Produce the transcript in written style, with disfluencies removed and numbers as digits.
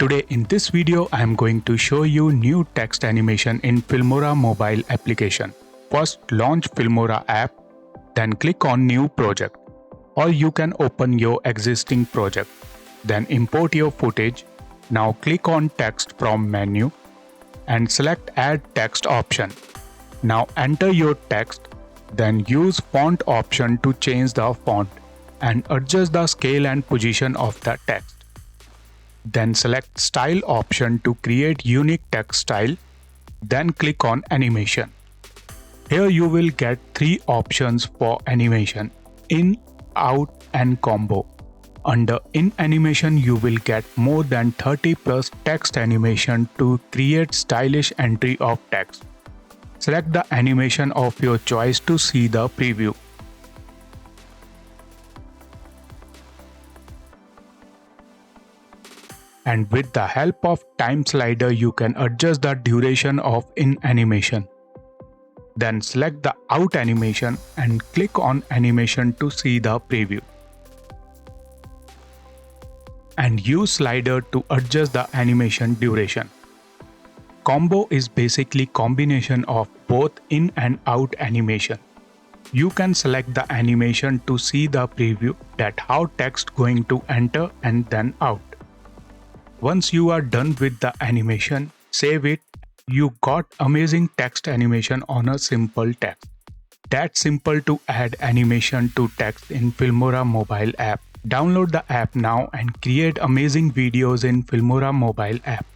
Today in this video I am going to show you new text animation in Filmora mobile application. First launch Filmora app, then click on new project, or you can open your existing project. Then import your footage. Now click on text from menu and select add text option. Now enter your text, then use font option to change the font and adjust the scale and position of the text. Then select style option to create unique text style. Then click on animation. Here you will get 3 options for animation: in, out and combo. Under in animation you will get more than 30 plus text animation to create stylish entry of text. Select the animation of your choice to see the preview. And with the help of time slider you can adjust the duration of in animation. Then select the out animation and click on animation to see the preview. And use slider to adjust the animation duration. Combo is basically combination of both in and out animation. You can select the animation to see the preview, that how text going to enter and then out. Once you are done with the animation, save it. You got amazing text animation on a simple text. That's simple to add animation to text in Filmora mobile app. Download the app now and create amazing videos in Filmora mobile app.